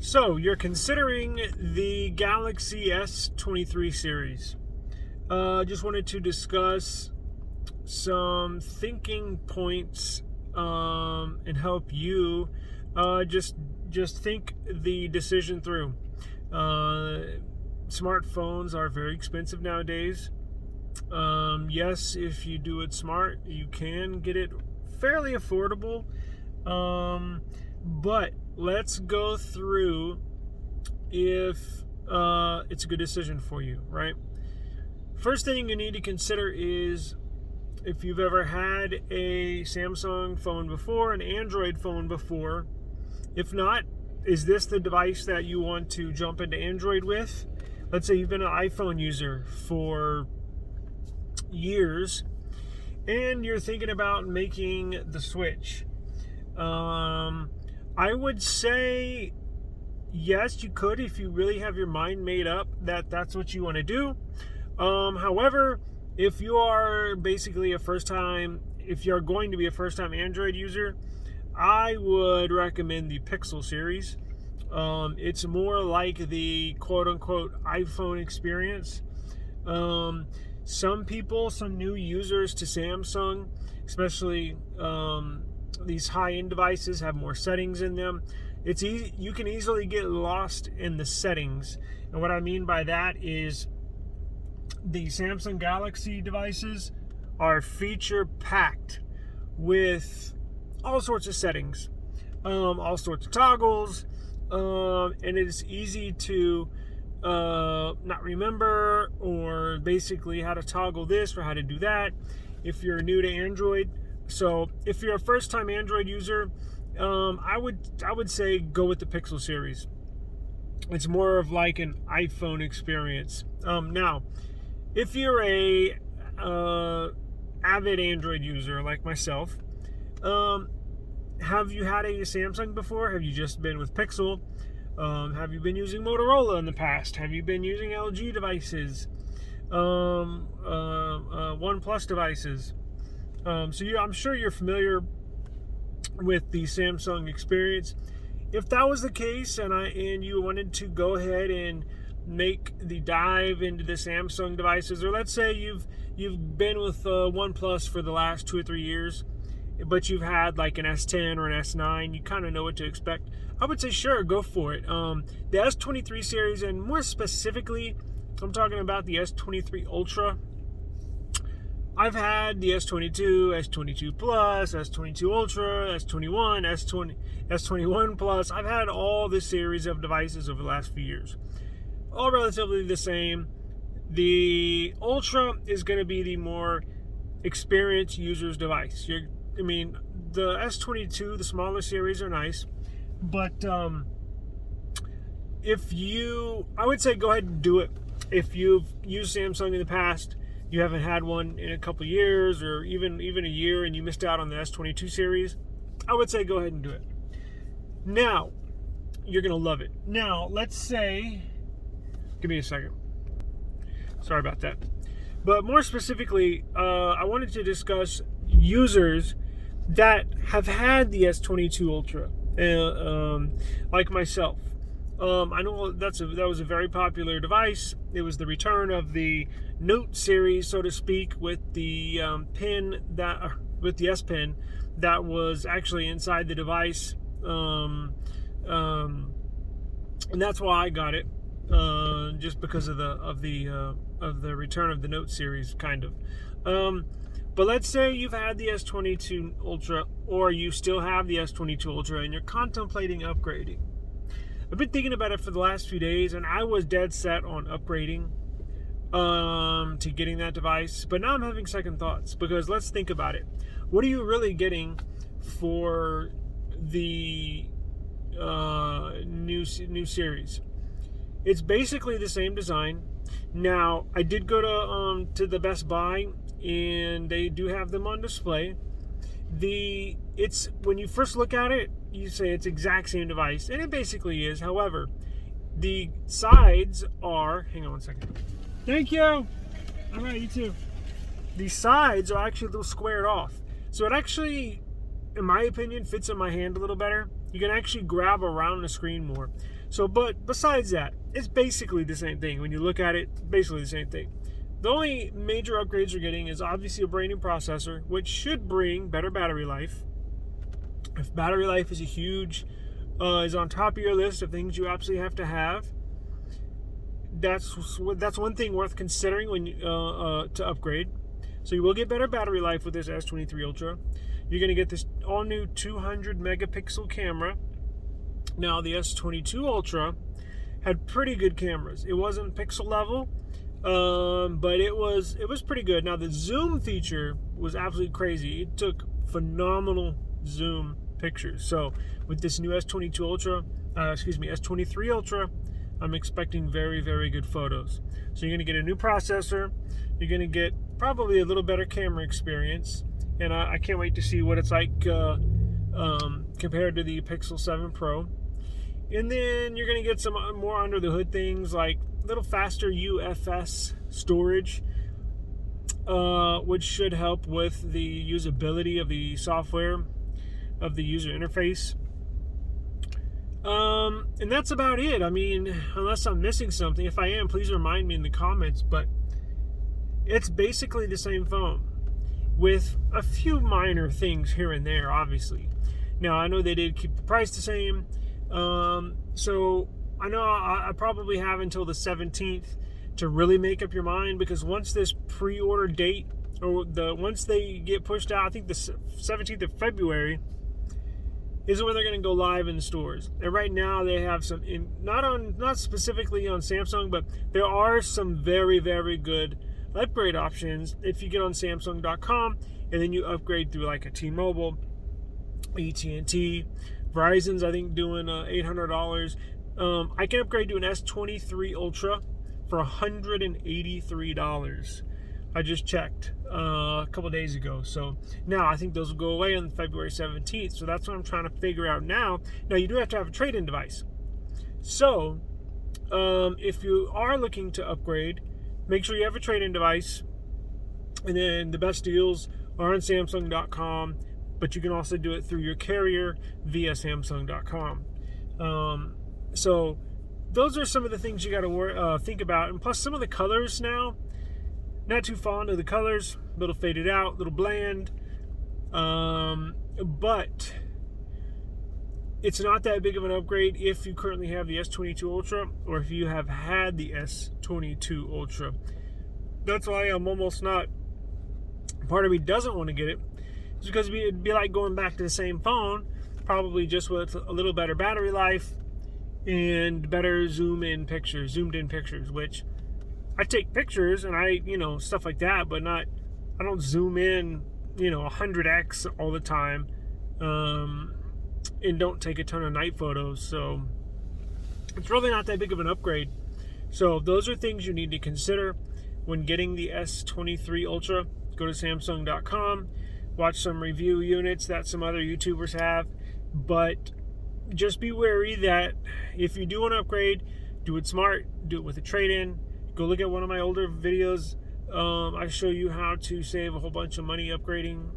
So, you're considering the Galaxy S23 series. Just wanted to discuss some thinking points and help you just think the decision through. Smartphones are very expensive nowadays. Yes, if you do it smart, you can get it fairly affordable. But let's go through if it's a good decision for you, right? First thing you need to consider is if you've ever had a Samsung phone before, an Android phone before. If not, is this the device that you want to jump into Android with? Let's say you've been an iPhone user for years and you're thinking about making the switch. I would say yes, you could if you really have your mind made up that that's what you want to do. However, if you are basically if you're going to be a first-time Android user, I would recommend the Pixel series. It's more like the quote-unquote iPhone experience. Some new users to Samsung, especially these high-end devices, have more settings in them. It's easy, you can easily get lost in the settings, and what I mean by that is the Samsung Galaxy devices are feature-packed with all sorts of settings, all sorts of toggles, and it's easy to not remember, or basically how to toggle this or how to do that if you're new to Android. So if you're a first-time Android user, I would say go with the Pixel series. It's more of like an iPhone experience. Now, if you're a avid Android user like myself, have you had a Samsung before? Have you just been with Pixel? Have you been using Motorola in the past? Have you been using LG devices? OnePlus devices? I'm sure you're familiar with the Samsung experience. If that was the case, and you wanted to go ahead and make the dive into the Samsung devices, or let's say you've been with OnePlus for the last 2 or 3 years, but you've had like an S10 or an S9, you kind of know what to expect. I would say sure, go for it. The S23 series, and more specifically, I'm talking about the S23 Ultra. I've had the S22, S22 Plus, S22 Ultra, S21, S21 Plus. I've had all this series of devices over the last few years. All relatively the same. The Ultra is going to be the more experienced user's device. The S22, the smaller series, are nice. But I would say go ahead and do it. If you've used Samsung in the past, you haven't had one in a couple years, or even a year, and you missed out on the S22 series, I would say go ahead and do it. Now, you're going to love it. Now, let's say, give me a second. Sorry about that. But more specifically, I wanted to discuss users that have had the S22 Ultra, like myself. I know that was a very popular device. It was the return of the Note series, so to speak, with the with the S Pen that was actually inside the device, and that's why I got it, just because of the return of the Note series, kind of. But let's say you've had the S22 Ultra, or you still have the S22 Ultra, and you're contemplating upgrading. I've been thinking about it for the last few days, and I was dead set on upgrading to getting that device. But now I'm having second thoughts, because let's think about it. What are you really getting for the new series? It's basically the same design. Now, I did go to the Best Buy, and they do have them on display. When you first look at it, you say it's exact same device, and it basically is. However, the sides are, hang on one second. Thank you. All right, you too. The sides are actually a little squared off. So it actually, in my opinion, fits in my hand a little better. You can actually grab around the screen more. So, but besides that, it's basically the same thing. When you look at it, basically the same thing. The only major upgrades you're getting is obviously a brand new processor, which should bring better battery life. If battery life is is on top of your list of things you absolutely have to have, that's one thing worth considering when to upgrade. So you will get better battery life with this S23 Ultra. You're going to get this all-new 200 megapixel camera. Now the S22 Ultra had pretty good cameras. It wasn't pixel level, but it was pretty good. Now the zoom feature was absolutely crazy. It took phenomenal zoom pictures. So with this new S23 Ultra, I'm expecting very, very good photos. So you're going to get a new processor. You're going to get probably a little better camera experience. And I can't wait to see what it's like compared to the Pixel 7 Pro. And then you're going to get some more under the hood things like a little faster UFS storage, which should help with the usability of the software, of the user interface. And that's about it. I mean, unless I'm missing something. If I am, please remind me in the comments. But it's basically the same phone with a few minor things here and there, obviously. Now, I know they did keep the price the same. So I know I probably have until the 17th to really make up your mind, because once this pre-order date, or once they get pushed out, I think the 17th of February is when they're going to go live in stores. And right now they have some, not specifically on Samsung, but there are some very, very good upgrade options if you get on Samsung.com and then you upgrade through like a T-Mobile, AT&T, Verizon's I think doing $800. I can upgrade to an S23 Ultra for $183. I just checked a couple days ago. So now I think those will go away on February 17th. So that's what I'm trying to figure out now. Now you do have to have a trade-in device. So if you are looking to upgrade, make sure you have a trade-in device. And then the best deals are on Samsung.com, but you can also do it through your carrier via Samsung.com. So those are some of the things you got to think about. And plus some of the colors now, not too fond of the colors, a little faded out, a little bland. But it's not that big of an upgrade if you currently have the S22 Ultra, or if you have had the S22 Ultra. That's why I'm almost not, part of me doesn't want to get it. It's because it'd be like going back to the same phone, probably just with a little better battery life and better zoomed in pictures, which I take pictures and stuff like that, but I don't zoom in, 100x all the time, and don't take a ton of night photos. So it's really not that big of an upgrade. So those are things you need to consider when getting the S23 Ultra. Go to Samsung.com, watch some review units that some other YouTubers have, but just be wary that if you do want to upgrade, do it smart, do it with a trade-in. Go look at one of my older videos. I show you how to save a whole bunch of money upgrading.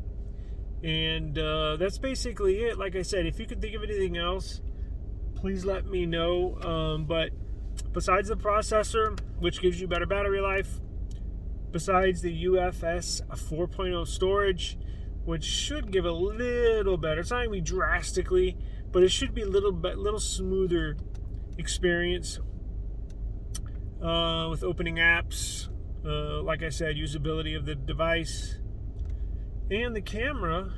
And that's basically it. Like I said, if you can think of anything else, please let me know. But besides the processor, which gives you better battery life, besides the UFS 4.0 storage, which should give a little better, it's not going to be drastically, but it should be a little smoother experience with opening apps, like I said, usability of the device and the camera.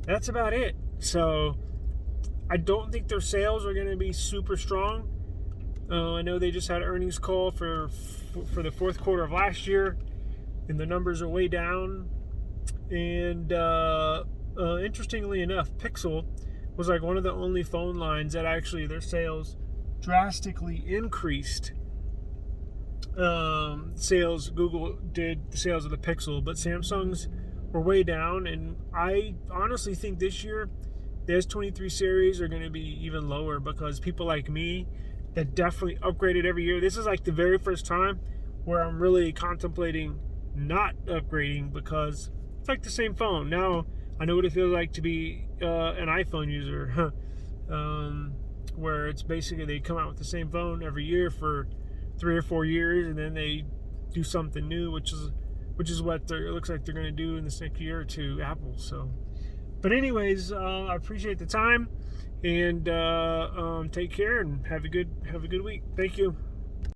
That's about it. So I don't think their sales are going to be super strong. I know they just had an earnings call for the fourth quarter of last year, and the numbers are way down. And interestingly enough, Pixel was like one of the only phone lines that actually their sales drastically increased. Google did the sales of the Pixel, but Samsung's were way down. And I honestly think this year the S23 series are going to be even lower, because people like me that definitely upgraded every year, this is like the very first time where I'm really contemplating not upgrading, because it's like the same phone. Now I know what it feels like to be an iPhone user, where it's basically they come out with the same phone every year for 3 or 4 years, and then they do something new, which is what it looks like they're going to do in this next year or two, Apple. So, but anyways, I appreciate the time, and take care and have a good week. Thank you.